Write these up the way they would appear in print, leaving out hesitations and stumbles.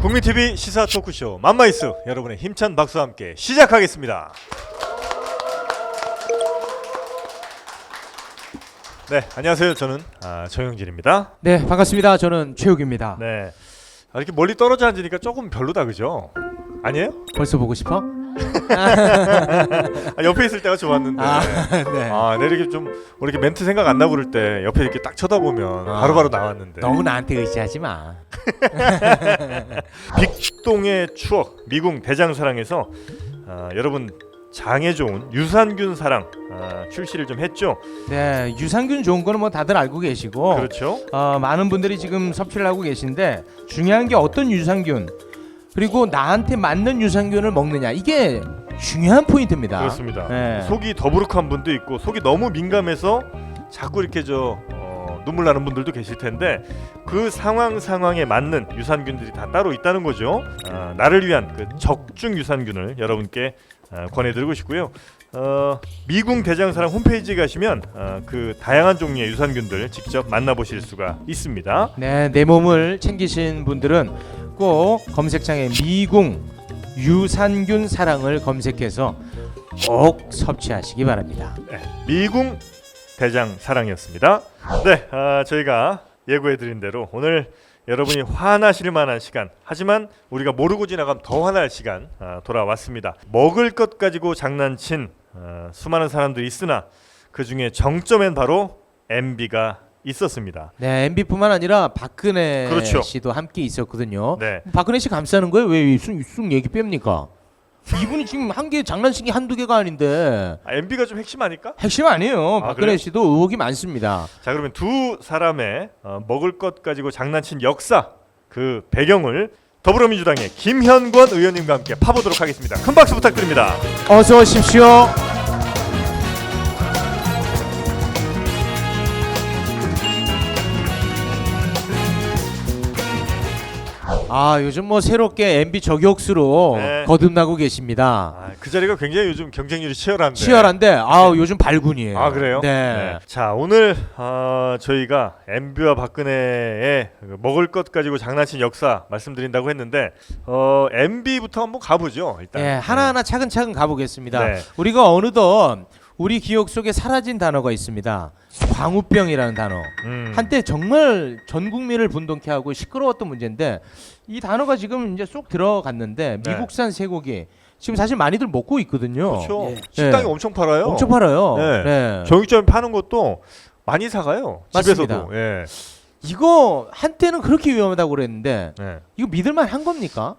국민TV 시사 토크쇼 맘마이스 여러분의 힘찬 박수와 함께 시작하겠습니다. 네, 안녕하세요. 저는 정영진입니다. 네, 반갑습니다. 저는 최욱입니다. 네, 이렇게 멀리 떨어져 앉으니까 조금 별로다, 그죠? 아니에요? 벌써 보고 싶어? 옆에 있을 때가 좋았는데. 네. 네, 이렇게 좀 이렇게 멘트 생각 안 나고 그럴 때 옆에 이렇게 딱 쳐다보면 바로바로 나왔는데. 너무 나한테 의지하지 마. 빅동의 추억 미궁 대장사랑에서 여러분 장에 좋은 유산균 사랑 출시를 좀 했죠. 네, 유산균 좋은 거는 뭐 다들 알고 계시고, 그렇죠. 많은 분들이 지금 섭취를 하고 계신데 중요한 게 어떤 유산균 그리고 나한테 맞는 유산균을 먹느냐, 이게 중요한 포인트입니다. 그렇습니다. 네. 속이 더부룩한 분도 있고 속이 너무 민감해서 자꾸 이렇게 눈물 나는 분들도 계실 텐데 그 상황에 맞는 유산균들이 다 따로 있다는 거죠. 나를 위한 그 적중 유산균을 여러분께 권해드리고 싶고요. 미궁 대장사랑 홈페이지에 가시면 그 다양한 종류의 유산균들 직접 만나보실 수가 있습니다. 네, 내 몸을 챙기신 분들은 꼭 검색창에 미궁 유산균 사랑을 검색해서 꼭 섭취하시기 바랍니다. 네, 미궁 대장사랑이었습니다. 네, 저희가 예고해드린 대로 오늘 여러분이 화나실 만한 시간, 하지만 우리가 모르고 지나가면 더 화날 시간 돌아왔습니다. 먹을 것 가지고 장난친 수많은 사람들이 있으나 그 중에 정점엔 바로 MB가 있었습니다. 네, MB뿐만 아니라 박근혜 그렇죠. 씨도 함께 있었거든요. 네. 박근혜 씨 감싸는 거예요? 왜 쑥 얘기 뺍니까? 이분이 지금 한 개 장난치기 한두 개가 아닌데 MB가 좀 핵심 아닐까? 핵심 아니에요. 박근혜 그래요? 씨도 의혹이 많습니다. 자, 그러면 두 사람의 먹을 것 가지고 장난친 역사, 그 배경을 더불어민주당의 김현권 의원님과 함께 파보도록 하겠습니다. 큰 박수 부탁드립니다. 어서 오십시오. 요즘 뭐 새롭게 MB 저격수로 네. 거듭나고 계십니다. 그 자리가 굉장히 요즘 경쟁률이 치열한데. 치열한데 요즘 발군이에요. 그래요? 네. 자, 오늘 저희가 MB와 박근혜의 먹을 것 가지고 장난친 역사 말씀드린다고 했는데 MB부터 한번 가보죠. 일단. 네, 하나하나 차근차근 가보겠습니다. 네. 우리가 어느덧 우리 기억 속에 사라진 단어가 있습니다. 광우병이라는 단어. 한때 정말 전 국민을 분동케 하고 시끄러웠던 문제인데 이 단어가 지금 이제 쏙 들어갔는데 네. 미국산 쇠고기 지금 사실 많이들 먹고 있거든요. 그렇죠. 예. 식당에 네. 엄청 팔아요. 엄청 팔아요. 네. 네. 정육점에 파는 것도 많이 사가요. 맞습니다. 집에서도. 예. 이거 한때는 그렇게 위험하다고 그랬는데 네. 이거 믿을만 한 겁니까?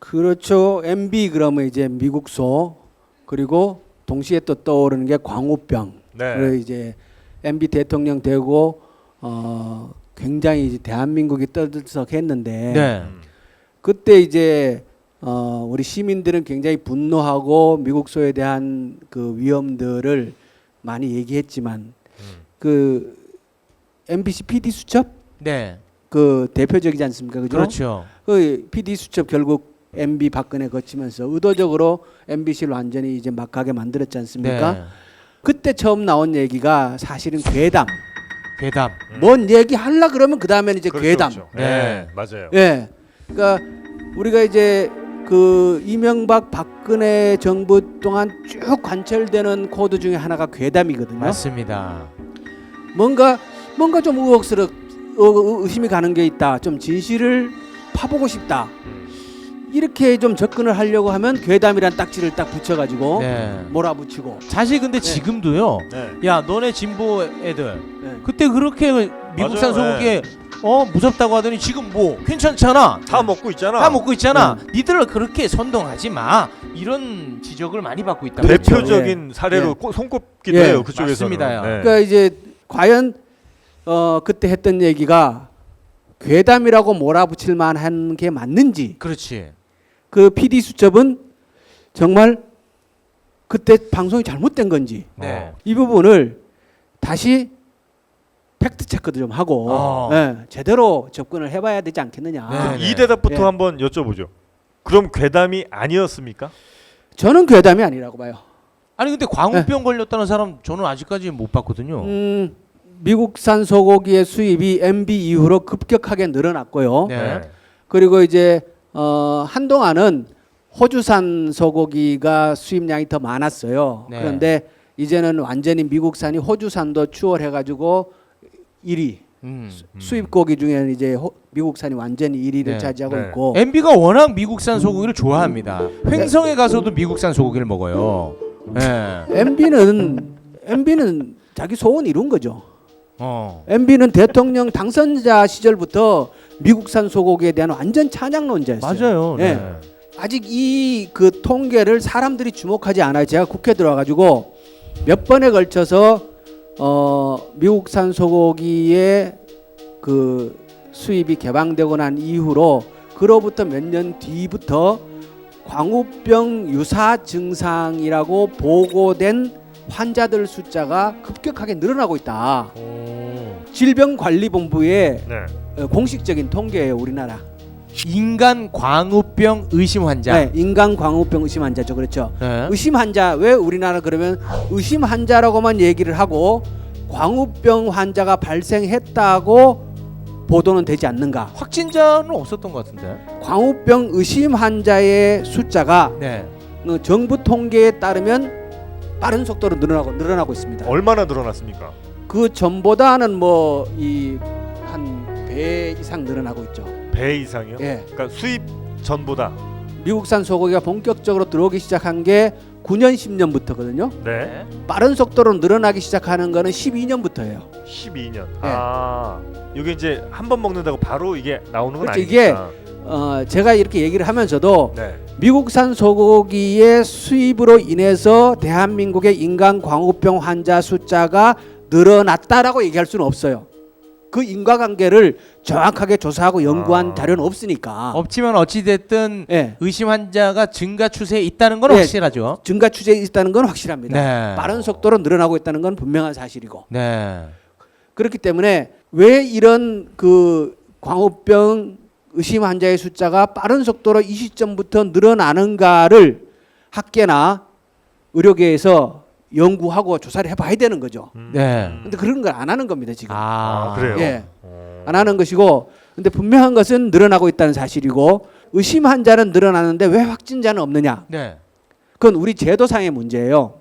그렇죠. MB 그러면 이제 미국소, 그리고 동시에 또 떠오르는 게 광우병. 네. 그리고 이제 MB 대통령 되고 굉장히 이제 대한민국이 떠들썩했는데 네. 그때 이제 우리 시민들은 굉장히 분노하고 미국소에 대한 그 위험들을 많이 얘기했지만 그 MBC PD 수첩 네. 그 대표적이지 않습니까? 그죠? 그렇죠. 그 PD 수첩 결국 MB 박근혜 거치면서 의도적으로 MBC를 완전히 이제 막하게 만들었지 않습니까? 네. 그때 처음 나온 얘기가 사실은 괴담. 괴담. 뭔 얘기 하려 그러면 그 다음에는 이제 그렇죠, 괴담. 그렇죠. 네. 네. 맞아요. 예. 그러니까 우리가 이제 그 이명박 박근혜 정부 동안 쭉 관철되는 코드 중에 하나가 괴담이거든요. 맞습니다. 뭔가 좀 의심이 가는 게 있다. 좀 진실을 파보고 싶다. 이렇게 좀 접근을 하려고 하면 괴담이란 딱지를 딱 붙여가지고 네. 몰아붙이고. 사실 근데 네. 지금도요. 네. 야, 너네 진보 애들 네. 그때 그렇게 미국산 맞아요. 소고기에 무섭다고 하더니 지금 뭐 괜찮잖아. 다 먹고 있잖아. 다 먹고 있잖아. 니들 그렇게 선동하지 마. 이런 지적을 많이 받고 있다. 대표적인 사례로 손꼽기도 예. 해요. 그쪽에서는. 맞습니다요. 네. 그러니까 이제 과연 그때 했던 얘기가 괴담이라고 몰아붙일 만한 게 맞는지, 그렇지. 그 PD 수첩은 정말 그때 방송이 잘못된 건지, 네. 이 부분을 다시 팩트 체크도 좀 하고 제대로 접근을 해봐야 되지 않겠느냐. 네. 이 대답부터 예. 한번 여쭤보죠. 그럼 괴담이 아니었습니까? 저는 괴담이 아니라고 봐요. 아니 근데 광우병 걸렸다는 사람 저는 아직까지 못 봤거든요. 미국산 소고기의 수입이 MB 이후로 급격하게 늘어났고요. 네. 그리고 이제 한동안은 호주산 소고기가 수입량이 더 많았어요. 네. 그런데 이제는 완전히 미국산이 호주산도 추월해가지고 1위. 수입 고기 중에는 이제 미국산이 완전히 1위를 네. 차지하고 네. 있고. MB가 워낙 미국산 소고기를 좋아합니다. 횡성에 가서도 미국산 소고기를 먹어요. 네. MB는 자기 소원 이룬 거죠. MB는 대통령 당선자 시절부터 미국산 소고기에 대한 완전 찬양론자였어요. 맞아요. 예. 네. 아직 이 그 통계를 사람들이 주목하지 않아요. 제가 국회 들어와가지고 몇 번에 걸쳐서 미국산 소고기의 그 수입이 개방되고 난 이후로 그로부터 몇 년 뒤부터 광우병 유사 증상이라고 보고된 환자들 숫자가 급격하게 늘어나고 있다. 질병관리본부의 네. 공식적인 통계예요, 우리나라. 인간 광우병 의심 환자. 네, 인간 광우병 의심 환자죠, 그렇죠. 네. 의심 환자, 왜 우리나라 그러면 의심 환자라고만 얘기를 하고 광우병 환자가 발생했다고 보도는 되지 않는가? 확진자는 없었던 것 같은데. 광우병 의심 환자의 숫자가 네. 정부 통계에 따르면 빠른 속도로 늘어나고 있습니다. 얼마나 늘어났습니까? 그 전보다는 뭐 이 한 배 이상 늘어나고 있죠. 배 이상이요? 예. 그러니까 수입 전보다. 미국산 소고기가 본격적으로 들어오기 시작한 게 9년 10년부터거든요. 네. 빠른 속도로 늘어나기 시작하는 거는 12년부터예요. 12년. 네. 이게 이제 한 번 먹는다고 바로 이게 나오는 건 그렇죠. 아니니까. 제가 이렇게 얘기를 하면서도 네. 미국산 소고기의 수입으로 인해서 대한민국의 인간 광우병 환자 숫자가 늘어났다라고 얘기할 수는 없어요. 그 인과관계를 정확하게 조사하고 연구한 자료는 없으니까. 없지만 어찌 됐든 예. 의심 환자가 증가 추세에 있다는 건 네. 확실하죠. 증가 추세에 있다는 건 확실합니다. 네. 빠른 속도로 늘어나고 있다는 건 분명한 사실이고. 네. 그렇기 때문에 왜 이런 그 광우병 의심 환자의 숫자가 빠른 속도로 이 시점부터 늘어나는가를 학계나 의료계에서 연구하고 조사를 해봐야 되는 거죠. 네. 근데 그런 걸 안 하는 겁니다 지금. 그래요? 예, 안 하는 것이고, 근데 분명한 것은 늘어나고 있다는 사실이고, 의심 환자는 늘어나는데 왜 확진자는 없느냐? 네. 그건 우리 제도상의 문제예요.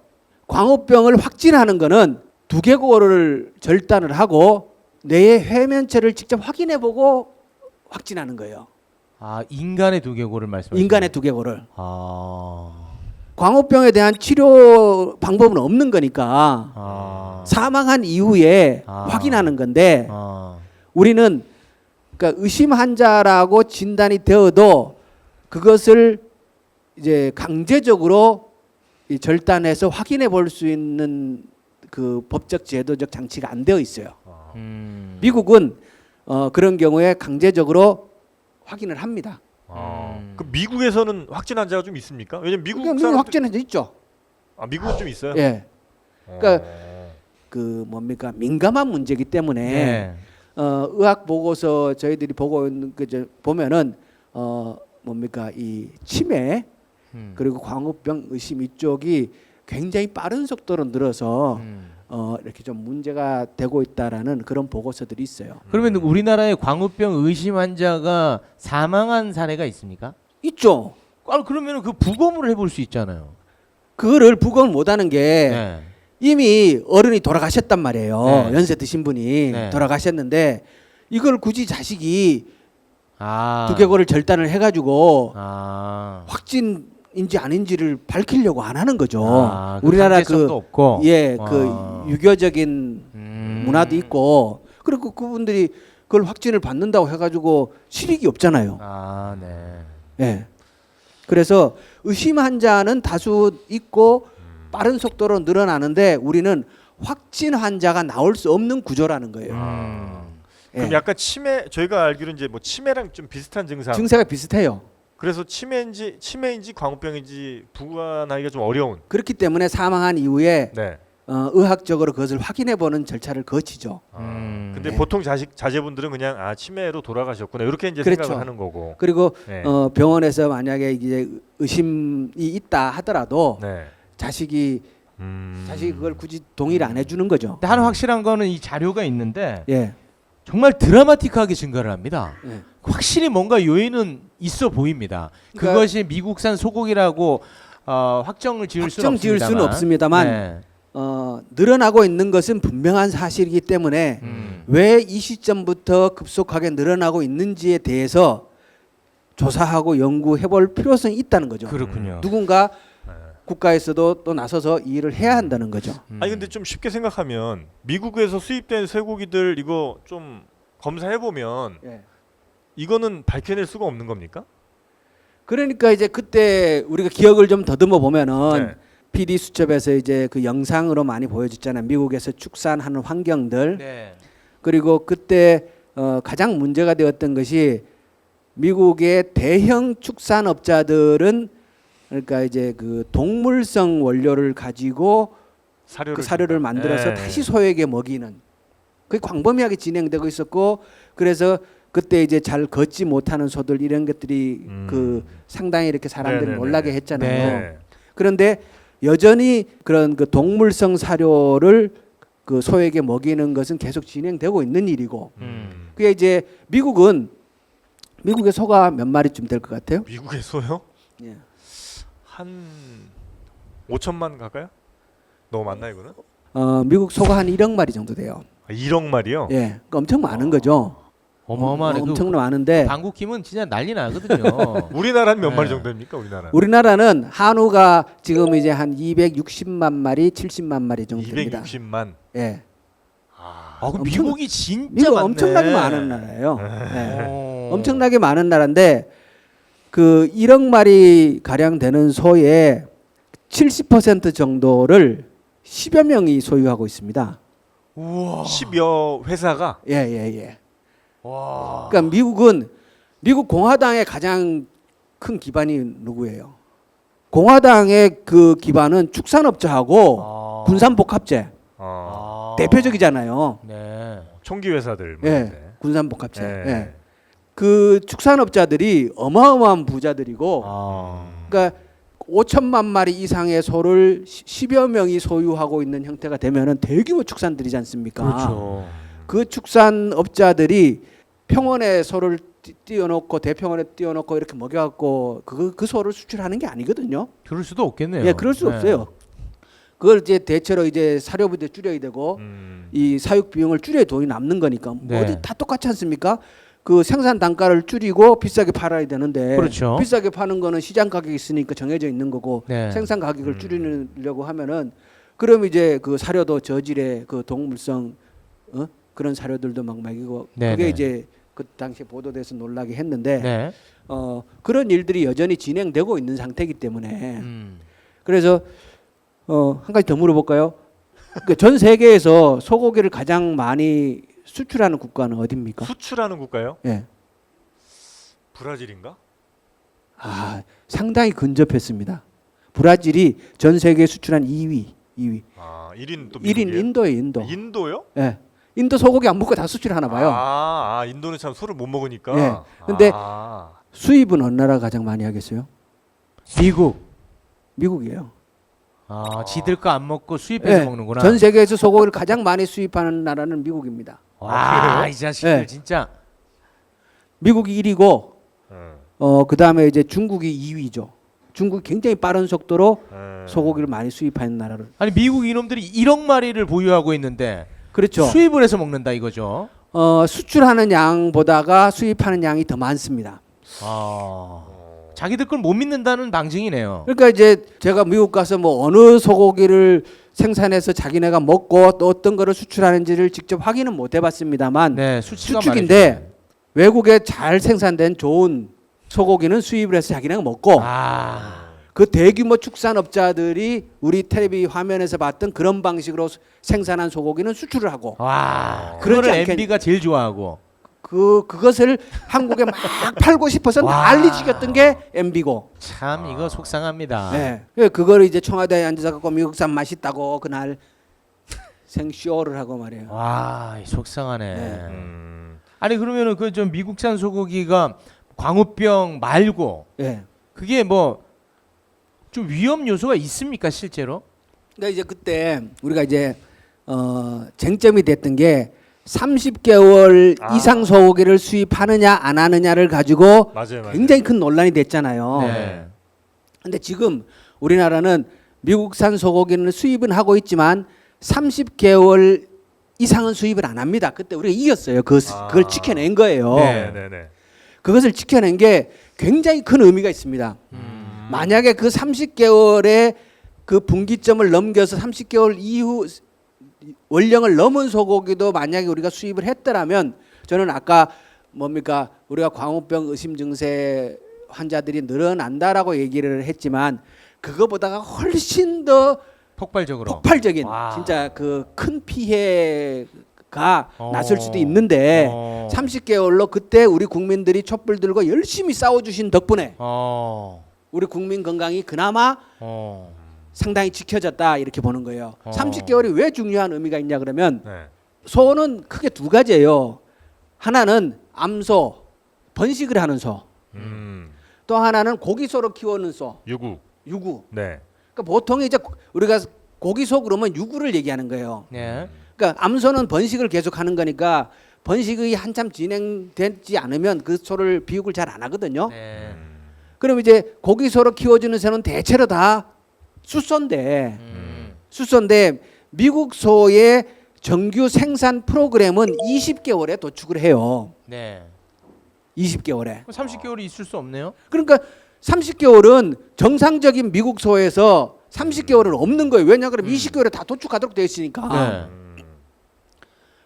광우병을 확진하는 거는 두개골을 절단을 하고 뇌의 회면체를 직접 확인해보고 확진하는 거예요. 인간의 두개골을 말씀하시는 인간의 두개골을. 아. 광우병에 대한 치료 방법은 없는 거니까 사망한 이후에 확인하는 건데, 우리는 그러니까 의심 환자라고 진단이 되어도 그것을 이제 강제적으로 절단해서 확인해 볼 수 있는 그 법적 제도적 장치가 안 되어 있어요. 미국은 그런 경우에 강제적으로 확인을 합니다. 그 미국에서는 확진 환자가 좀 있습니까? 왜냐면 미국 미국 사람들... 확진은 있죠. 미국은 좀 있어요. 예. 그러니까 그 뭡니까 민감한 문제이기 때문에 네. 의학 보고서 저희들이 보고 있는 그 보면은 뭡니까 이 치매 그리고 광우병 의심 이쪽이 굉장히 빠른 속도로 늘어서 이렇게 좀 문제가 되고 있다라는 그런 보고서들이 있어요. 그러면 우리나라에 광우병 의심 환자가 사망한 사례가 있습니까? 있죠. 그러면 그 부검을 해볼 수 있잖아요. 그거를 부검을 못하는 게 네. 이미 어른이 돌아가셨단 말이에요. 네. 연세 드신 분이 네. 돌아가셨는데 이걸 굳이 자식이 아. 두개골을 절단을 해가지고 아. 확진인지 아닌지를 밝히려고 안 하는 거죠. 그 우리나라 강제성도 없고. 그 유교적인 문화도 있고, 그리고 그분들이 그걸 확진을 받는다고 해가지고 실익이 없잖아요. 네. 예. 그래서 의심 환자는 다수 있고 빠른 속도로 늘어나는데 우리는 확진 환자가 나올 수 없는 구조라는 거예요. 그럼 예. 약간 치매, 저희가 알기로 이제 뭐 치매랑 좀 비슷한 증상. 증세가 비슷해요. 그래서 치매인지 광우병인지 구분하기가 좀 어려운. 그렇기 때문에 사망한 이후에 네. 의학적으로 그것을 확인해 보는 절차를 거치죠. 근데 네. 보통 자제분들은 그냥 치매로 돌아가셨구나 이렇게 이제 그렇죠. 생각을 하는 거고. 그리고 네. 병원에서 만약에 이제 의심이 있다 하더라도 네. 자식이 자식이 그걸 굳이 동의를 안 해주는 거죠. 근데 하나 확실한 거는 이 자료가 있는데 예. 정말 드라마틱하게 증가를 합니다. 예. 확실히 뭔가 요인은 있어 보입니다. 그러니까 그것이 미국산 소고기라고 확정을 지을 수는 확정 지을 수는 없습니다만 네. 늘어나고 있는 것은 분명한 사실이기 때문에 왜 이 시점부터 급속하게 늘어나고 있는지에 대해서 조사하고 연구해 볼 필요성이 있다는 거죠. 그렇군요. 누군가 국가에서도 또 나서서 이 일을 해야 한다는 거죠. 아니 근데 좀 쉽게 생각하면 미국에서 수입된 쇠고기들 이거 좀 검사해 보면 예. 이거는 밝혀낼 수가 없는 겁니까? 그러니까 이제 그때 우리가 기억을 좀 더듬어 보면은 네. PD 수첩에서 이제 그 영상으로 많이 보여줬잖아요. 미국에서 축산하는 환경들. 네. 그리고 그때 가장 문제가 되었던 것이 미국의 대형 축산업자들은 그러니까 이제 그 동물성 원료를 가지고 그 사료를 만들어서 네. 다시 소에게 먹이는 그게 광범위하게 진행되고 있었고 그래서 그때 이제 잘 걷지 못하는 소들 이런 것들이 그 상당히 이렇게 사람들이 네네네. 놀라게 했잖아요. 네. 그런데 여전히 그런 그 동물성 사료를 그 소에게 먹이는 것은 계속 진행되고 있는 일이고 그게 이제 미국의 소가 몇 마리쯤 될 것 같아요? 미국의 소요? 예. 한 5천만 가까요? 너무 많나 이거는? 미국 소가 한 1억 마리 정도 돼요. 1억 마리요? 예, 그러니까 엄청 많은 거죠. 어마어마하네. 엄청 많은데 방국힘은 진짜 난리 나거든요. 우리나라는 몇 네. 마리 정도입니까? 우리나라는? 우리나라는 한우가 지금 이제 한 260만 마리, 70만 마리 정도 됩니다. 260만. 예, 그럼 엄청- 미국이 진짜 미국 많네. 엄청나게 많은 나라예요. 예. 오. 엄청나게 많은 나라인데 그 1억 마리 가량 되는 소의 70% 정도를 10여 명이 소유하고 있습니다. 우와. 10여 회사가 예. 와. 그러니까 미국 공화당의 가장 큰 기반이 누구예요? 공화당의 그 기반은 축산업자하고 군산복합재 대표적이잖아요. 네. 총기 회사들. 뭐 예, 이런데. 군산복합재. 예. 예. 그 축산업자들이 어마어마한 부자들이고, 그러니까 5천만 마리 이상의 소를 10여 명이 소유하고 있는 형태가 되면은 대규모 축산들이지 않습니까? 그렇죠. 그 축산업자들이 평원에 소를 띄워놓고 대평원에 띄워놓고 이렇게 먹여갖고 그 소를 수출하는 게 아니거든요. 그럴 수도 없겠네요. 예, 그럴 수 네. 없어요. 그걸 이제 대체로 이제 사료비도 줄여야 되고 이 사육 비용을 줄여야 돈이 남는 거니까 네. 어디 다 똑같지 않습니까? 그 생산 단가를 줄이고 비싸게 팔아야 되는데 그렇죠. 비싸게 파는 거는 시장 가격이 있으니까 정해져 있는 거고 네. 생산 가격을 줄이려고 하면은 그럼 이제 그 사료도 저질의 그 동물성 그런 사료들도 막 먹이고 네, 그게 네. 이제 그 당시에 보도돼서 놀라게 했는데 네. 그런 일들이 여전히 진행되고 있는 상태이기 때문에 음. 그래서 한 가지 더 물어볼까요? 그러니까 전 세계에서 소고기를 가장 많이 수출하는 국가는 어디입니까? 수출하는 국가요? 예. 브라질인가? 상당히 근접했습니다. 브라질이 전 세계 수출한 2위. 1인 또 1인 미국이에요? 인도예요, 인도. 인도요? 예. 인도 소고기 안 먹고 다 수출하나 봐요. 인도는 참 소를 못 먹으니까. 예. 근데 수입은 어느 나라가 가장 많이 하겠어요? 미국이에요. 지들 거 안 먹고 수입해서 예. 먹는구나. 전 세계에서 소고기를 가장 많이 수입하는 나라는 미국입니다. 와, 이 자식들 예. 진짜. 미국이 1위고 그다음에 이제 중국이 2위죠. 중국이 굉장히 빠른 속도로 소고기를 많이 수입하는 나라를. 아니 미국 이놈들이 1억 마리를 보유하고 있는데 그렇죠. 수입을 해서 먹는다 이거죠. 수출하는 양보다가 수입하는 양이 더 많습니다. 자기들 걸 못 믿는다는 방증이네요. 그러니까 이제 제가 미국 가서 뭐 어느 소고기를 생산해서 자기네가 먹고 또 어떤 거를 수출하는지를 직접 확인은 못 해봤습니다만 네, 수치가 수출인데 외국에 잘 생산된 좋은 소고기는 수입을 해서 자기네가 먹고 그 대규모 축산업자들이 우리 텔레비 화면에서 봤던 그런 방식으로 생산한 소고기는 수출을 하고 그거를 그러지 않겠- MB가 제일 좋아하고. 그것을 한국에 막 팔고 싶어서 난리치겠던 게 MB고. 참 이거 속상합니다. 네. 그거를 이제 청와대에 앉아서 갖고 미국산 맛있다고 그날 생쇼를 하고 말이에요. 와, 속상하네. 네. 아니 그러면은 그 좀 미국산 소고기가 광우병 말고 예. 그게 뭐 좀 위험 요소가 있습니까 실제로? 그러니까 이제 그때 우리가 이제 쟁점이 됐던 게 30개월 아. 이상 소고기를 수입하느냐 안 하느냐를 가지고 맞아요, 맞아요. 굉장히 큰 논란이 됐잖아요. 네. 근데 지금 우리나라는 미국산 소고기는 수입은 하고 있지만 30개월 이상은 수입을 안 합니다. 그때 우리가 이겼어요. 그걸 지켜낸 거예요. 네. 네, 네. 그것을 지켜낸 게 굉장히 큰 의미가 있습니다. 만약에 그 30개월의 그 분기점을 넘겨서 30개월 이후 원령을 넘은 소고기도 만약에 우리가 수입을 했더라면 저는 아까 뭡니까 우리가 광우병 의심 증세 환자들이 늘어난다라고 얘기를 했지만 그거보다가 훨씬 더 폭발적으로. 폭발적인 와. 진짜 그 큰 피해가 났을 수도 어. 있는데 어. 30개월로 그때 우리 국민들이 촛불 들고 열심히 싸워주신 덕분에 어. 우리 국민 건강이 그나마 어. 상당히 지켜졌다 이렇게 보는 거예요. 어. 30개월이 왜 중요한 의미가 있냐 그러면 네. 소는 크게 두 가지예요. 하나는 암소, 번식을 하는 소. 또 하나는 고기소로 키우는 소, 유구. 유구. 네. 그러니까 보통 이제 우리가 고기소 그러면 유구를 얘기하는 거예요. 네. 그러니까 암소는 번식을 계속하는 거니까 번식이 한참 진행되지 않으면 그 소를 비육을 잘 안 하거든요. 네. 그럼 이제 고기소로 키워주는 새는 대체로 다 숫소인데 숫소인데 미국 소의 정규 생산 프로그램은 20개월에 도축을 해요. 네. 20개월에. 30개월이 있을 수 없네요. 그러니까 30개월은 정상적인 미국 소에서 30개월은 없는 거예요. 왜냐 그러면 20개월에 다 도축하도록 되어 있으니까. 네.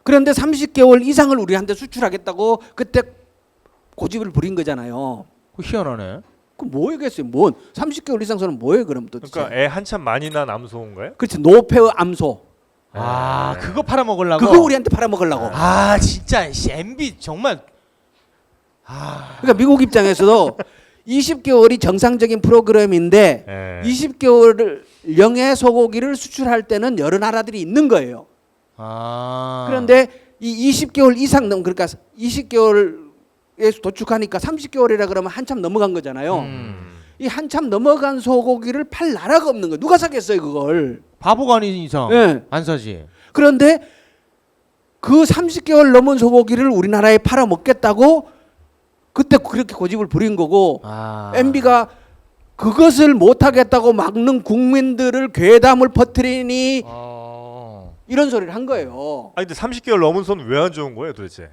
그런데 30개월 이상을 우리한테 수출하겠다고 그때 고집을 부린 거잖아요. 그 희한하네. 그 뭐겠어요? 뭔 30개월 이상 소는 뭐예요? 그럼 도대체? 그러니까 애 한참 많이 난 암소인가요? 그렇지 노폐의 암소. 아, 네. 그거 팔아먹으려고. 그거 우리한테 팔아먹으려고. 아, 진짜 MB 정말. 그러니까 미국 입장에서도 20개월이 정상적인 프로그램인데 네. 20개월령의 소고기를 수출할 때는 여러 나라들이 있는 거예요. 아. 그런데 이 20개월 이상 넘 그러니까 20개월에 도축하니까 30개월이라 그러면 한참 넘어간 거잖아요. 이 한참 넘어간 소고기를 팔 나라가 없는 거예요. 누가 사겠어요, 그걸? 바보가 아닌 이상 예. 안 사지. 그런데 그 30개월 넘은 소고기를 우리나라에 팔아 먹겠다고 그때 그렇게 고집을 부린 거고 아. MB가 그것을 못 하겠다고 막는 국민들을 괴담을 퍼뜨리니 이런 소리를 한 거예요. 아니 근데 30개월 넘은 소는 왜 안 좋은 거예요, 도대체?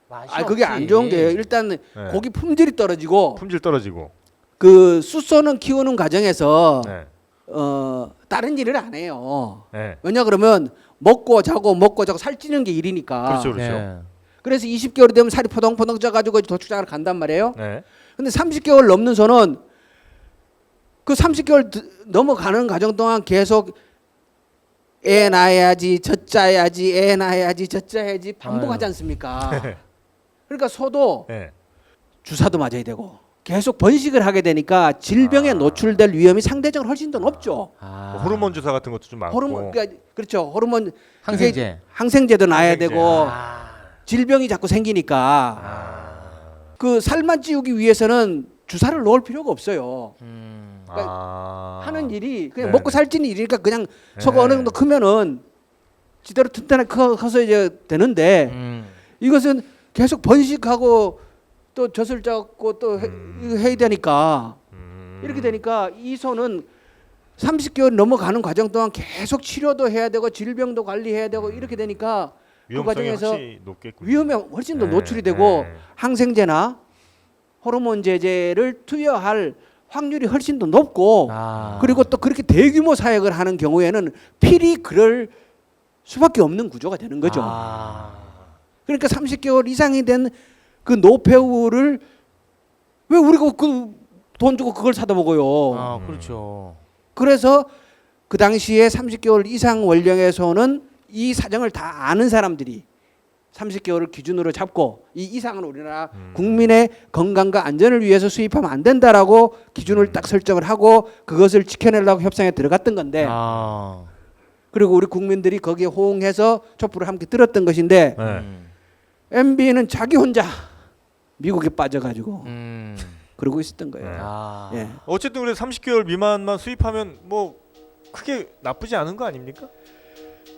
맛이 그게 안 좋은 게 일단 고기 품질이 떨어지고 품질 떨어지고. 그 숫소는 키우는 과정에서 네. 다른 일을 안 해요. 네. 왜냐 그러면 먹고 자고 살찌는 게 일이니까. 그렇죠, 그렇죠. 네. 그래서 20개월이 되면 살이 포동포동 쪄가지고 도축장을 간단 말이에요. 네. 근데 30개월 넘는 소는 그 30개월 넘어가는 과정 동안 계속 애 낳아야지 젖짜야지 애 낳아야지 젖짜야지 반복하지 아유. 않습니까? 그러니까 소도 네. 주사도 맞아야 되고 계속 번식을 하게 되니까 질병에 노출될 위험이 상대적으로 훨씬 더 높죠. 아. 뭐 호르몬 주사 같은 것도 좀 많고. 호르몬 그렇죠. 호르몬 항생제. 그게 항생제도 놔야 항생제. 되고 아. 질병이 자꾸 생기니까 그 살만 찌우기 위해서는 주사를 놓을 필요가 없어요. 하는 일이 그냥 네, 먹고 네. 살찌는 일이니까 그냥 네. 소가 어느 정도 크면은 지대로 튼튼하게 커서 이제 되는데 이것은 계속 번식하고 또 젖을 짜고 또 해야 되니까 이렇게 되니까 이 소는 30개월 넘어가는 과정 동안 계속 치료도 해야 되고 질병도 관리해야 되고 이렇게 되니까 그 위험성이 과정에서 확실히 높겠군요. 위험에 훨씬 더 네, 노출이 되고 네. 항생제나 호르몬 제제를 투여할 확률이 훨씬 더 높고 아. 그리고 또 그렇게 대규모 사역을 하는 경우에는 필히 그럴 수밖에 없는 구조가 되는 거죠. 아. 그러니까 30개월 이상이 된 그 노폐우를 왜 우리가 그 돈 주고 그걸 사다 먹어요. 아, 그렇죠. 그래서 그 당시에 30개월 이상 원령에서는 이 사정을 다 아는 사람들이 30개월을 기준으로 잡고 이 이상은 우리나라 국민의 건강과 안전을 위해서 수입하면 안 된다라고 기준을 딱 설정을 하고 그것을 지켜내려고 협상에 들어갔던 건데 아. 그리고 우리 국민들이 거기에 호응해서 촛불을 함께 들었던 것인데 네. MB는 자기 혼자 미국에 빠져가지고 음. 그러고 있었던 거예요. 네. 아. 예. 어쨌든 그래 30개월 미만만 수입하면 뭐 크게 나쁘지 않은 거 아닙니까?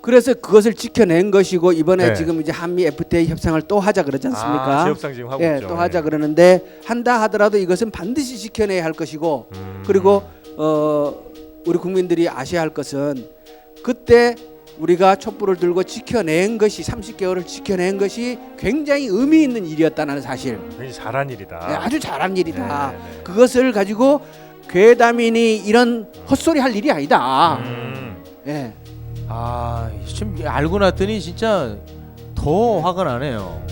그래서 그것을 지켜낸 것이고 이번에 네. 지금 이제 한미 FTA 협상을 또 하자 그러지 않습니까? 재협상 지금 하고 예, 있죠. 또 하자 예. 그러는데 한다 하더라도 이것은 반드시 지켜내야 할 것이고 그리고 우리 국민들이 아셔야 할 것은 그때 우리가 촛불을 들고 지켜낸 것이 30개월을 지켜낸 것이 굉장히 의미 있는 일이었다는 사실. 굉장히 잘한 일이다. 네, 아주 잘한 일이다. 네, 네. 그것을 가지고 괴담인이 이런 헛소리 할 일이 아니다. 예. 아, 지금 알고 났더니 진짜 더 화가 나네요.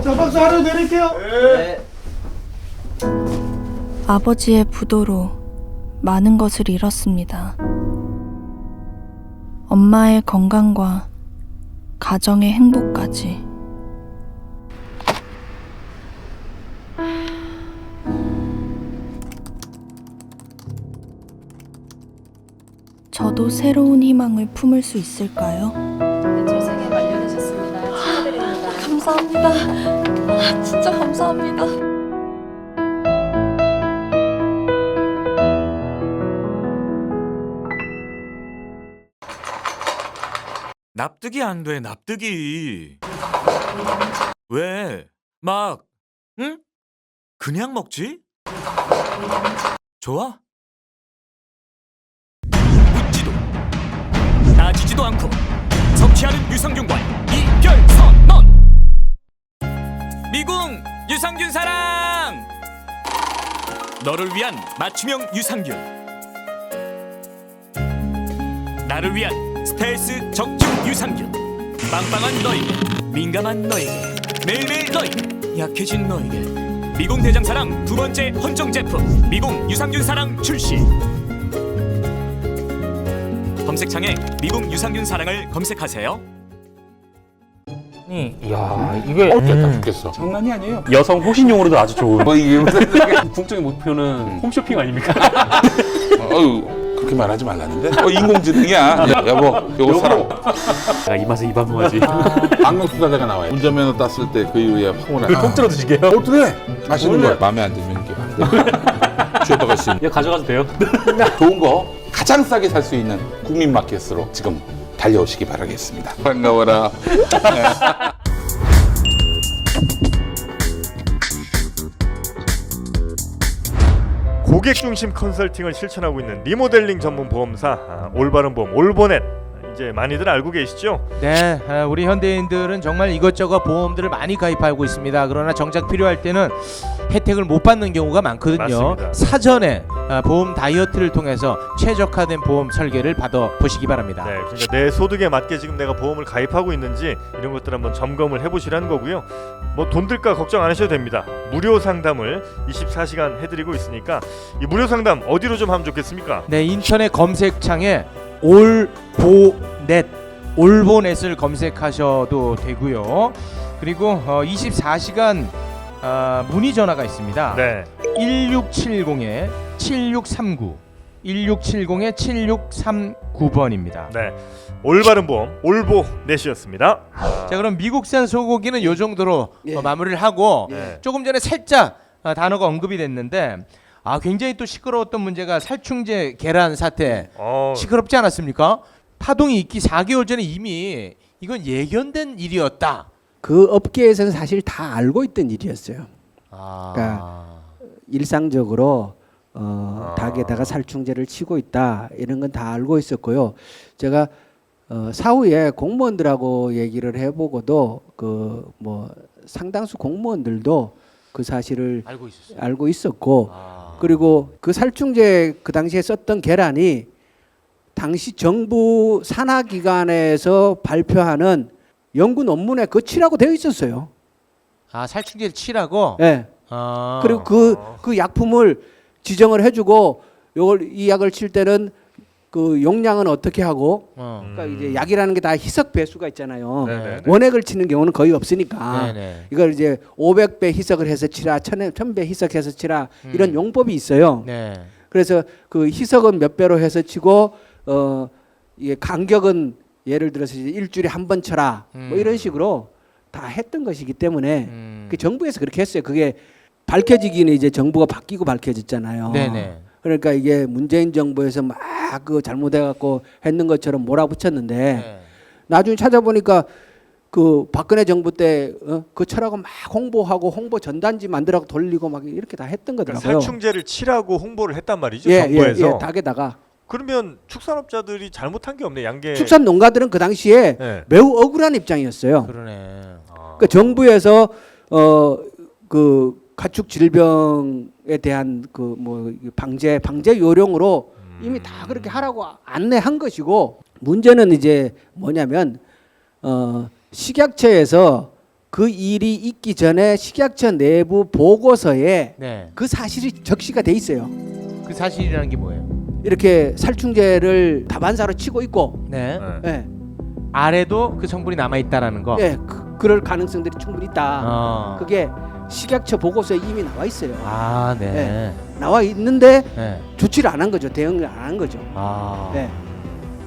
자, 박수 하나 내릴게요. 네. 아버지의 부도로 많은 것을 잃었습니다. 엄마의 건강과 가정의 행복까지. 저도 새로운 희망을 품을 수 있을까요? 출생에 관련하셨습니다. 축하드립니다. 감사합니다. 진짜 감사합니다. 납득이 안 돼, 납득이. 왜? 막, 응? 그냥 먹지? 좋아? 묻지도, 따지지도 않고 성취하는 유성균과의 이별선언! 미궁 유성균 사랑! 너를 위한 맞춤형 유산균, 나를 위한 스텔스 적중 유산균, 빵빵한 너에게, 민감한 너에게, 매일매일 너에게, 약해진 너에게. 미궁 대장사랑 두 번째 헌정 제품 미궁 유산균 사랑 출시. 검색창에 미궁 유산균 사랑을 검색하세요. 이야 이게 어쨌다 죽겠어. 장난이 아니에요. 여성 호신용으로도 아주 좋은. 뭐 이게 무슨 궁극적인 목표는 홈쇼핑 아닙니까? 어유 그렇게 말하지 말라는데. 인공지능이야. 여보, 요거 사라. 내가 이 맛에 이 방송하지. 악명수사대가 나와요. 운전면허 땄을 때 그 이후에 파고나. 통째로 드시게요? 어떻게? 맛있는 거 마음에 안 들면 이렇게. 취업가 씨. 이거 가져가도 돼요? 좋은 거 가장 싸게 살 수 있는 국민마켓으로 지금 달려오시기 바라겠습니다. 반가워라. 고객 중심 컨설팅을 실천하고 있는 리모델링 전문 보험사 올바른 보험 올보넷, 이제 많이들 알고 계시죠? 네, 우리 현대인들은 정말 이것저것 보험들을 많이 가입하고 있습니다. 그러나 정작 필요할 때는 혜택을 못 받는 경우가 많거든요. 맞습니다. 사전에 보험 다이어트를 통해서 최적화된 보험 설계를 받아 보시기 바랍니다. 네, 그러니까 내 소득에 맞게 지금 내가 보험을 가입하고 있는지 이런 것들 한번 점검을 해보시라는 거고요. 뭐 돈 들까 걱정 안 하셔도 됩니다. 무료 상담을 24시간 해드리고 있으니까 이 무료 상담 어디로 좀 하면 좋겠습니까? 네, 인터넷 검색창에 올보넷, 올보넷을 검색하셔도 되고요. 그리고 24시간 문의 전화가 있습니다. 네, 1670에 7639, 1670에 7639번입니다. 네, 올바른 보험 올보넷이었습니다. 자, 그럼 미국산 소고기는 요 정도로 예. 마무리를 하고 네. 조금 전에 살짝 단어가 언급이 됐는데 굉장히 또 시끄러웠던 문제가 살충제 계란 사태. 시끄럽지 않았습니까? 파동이 있기 4개월 전에 이미 이건 예견된 일이었다. 그 업계에서는 사실 다 알고 있던 일이었어요. 아. 그러니까 일상적으로 닭에다가 살충제를 치고 있다 이런 건 다 알고 있었고요. 제가 사후에 공무원들하고 얘기를 해보고도 그 뭐 상당수 공무원들도 그 사실을 알고 있었어요. 알고 있었고 그리고 그 살충제 그 당시에 썼던 계란이 당시 정부 산하기관에서 발표하는 연구 논문에 그 치라고 되어 있었어요. 살충제를 치라고. 예. 그리고 그 약품을 지정을 해주고 이 약을 칠 때는 그 용량은 어떻게 하고 그러니까 이제 약이라는 게 다 희석 배수가 있잖아요. 네네네. 원액을 치는 경우는 거의 없으니까 네네. 이걸 이제 500배 희석을 해서 치라, 1000배 희석해서 치라 이런 용법이 있어요. 네. 그래서 그 희석은 몇 배로 해서 치고 이게 간격은 예를 들어서 이제 일주일에 한 번 쳐라 뭐 이런 식으로 다 했던 것이기 때문에 그 정부에서 그렇게 했어요. 그게 밝혀지기는 이제 정부가 바뀌고 밝혀졌잖아요. 네네. 그러니까 이게 문재인 정부에서 막 그 잘못해갖고 했는 것처럼 몰아붙였는데 네. 나중에 찾아보니까 그 박근혜 정부 때 그 철학을 막 홍보하고 홍보 전단지 만들어 돌리고 막 이렇게 다 했던 그러니까 거더라고요. 살충제를 치라고 홍보를 했단 말이죠. 예, 정부에서. 예, 닭에다가 그러면 축산업자들이 잘못한 게 없네. 양계. 축산 농가들은 그 당시에 예. 매우 억울한 입장이었어요. 그러네. 아. 그 정부에서 그 가축 질병에 대한 그 뭐 방제 요령으로 이미 다 그렇게 하라고 안내한 것이고 문제는 이제 뭐냐면 식약처에서 그 일이 있기 전에 식약처 내부 보고서에 네. 그 사실이 적시가 돼 있어요. 그 사실이라는 게 뭐예요? 이렇게 살충제를 다반사로 치고 있고, 네. 예. 예, 아래도 그 성분이 남아 있다라는 거. 예, 그럴 가능성들이 충분히 있다. 어. 그게 식약처 보고서에 이미 나와 있어요. 아, 네. 네. 나와 있는데 네. 조치를 안 한 거죠. 대응을 안 한 거죠. 아. 네.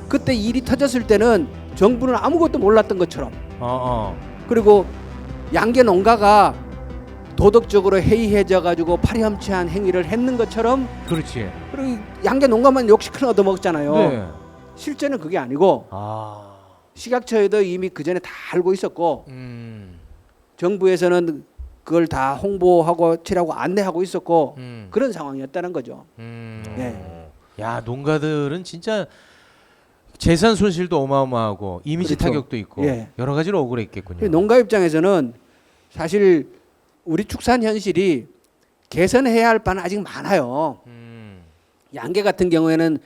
그때 일이 터졌을 때는 정부는 아무것도 몰랐던 것처럼 그리고 양계 농가가 도덕적으로 해이해져 가지고 파렴치한 행위를 했는 것처럼 그렇지. 그리고 양계 농가만 욕심을 얻어먹었잖아요. 네. 실제는 그게 아니고 아. 식약처에도 이미 그 전에 다 알고 있었고 정부에서는 그걸 다 홍보하고 치라고 안내하고 있었고 그런 상황이었다는 거죠. 네. 야, 농가들은 진짜 재산 손실도 어마어마하고 이미지 그렇죠. 타격도 있고 예. 여러 가지로 억울했겠군요. 농가 입장에서는 사실 우리 축산 현실이 개선해야 할 바는 아직 많아요. 양계 같은 경우에는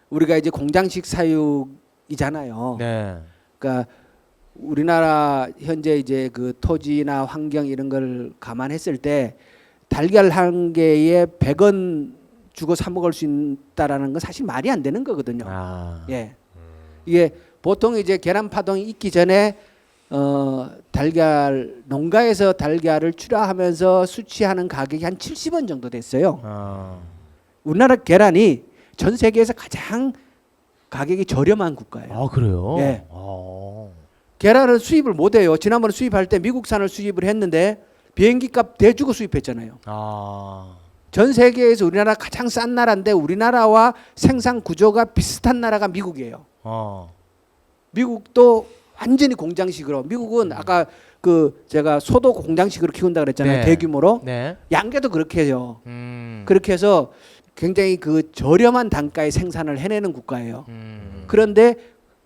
우리가 이제 공장식 사육이잖아요. 네. 그러니까 우리나라 현재 이제 그 토지나 환경 이런 걸 감안했을 때 달걀 한 개에 100원 주고 사 먹을 수 있다라는 건 사실 말이 안 되는 거거든요. 아. 예. 이게 보통 이제 계란 파동이 있기 전에 달걀 농가에서 달걀을 출하하면서 수취하는 가격이 한 70원 정도 됐어요. 아. 우리나라 계란이 전 세계에서 가장 가격이 저렴한 국가예요. 아, 그래요? 예. 아. 계란을 수입을 못 해요. 지난번에 수입할 때 미국산을 수입을 했는데 비행기 값 대주고 수입했잖아요. 아. 전 세계에서 우리나라 가장 싼 나라인데 우리나라와 생산 구조가 비슷한 나라가 미국이에요. 미국도 완전히 공장식으로. 미국은 아까 그 제가 소도 공장식으로 키운다 그랬잖아요. 네. 대규모로. 네. 양계도 그렇게 해요. 그렇게 해서 굉장히 그 저렴한 단가에 생산을 해내는 국가예요. 그런데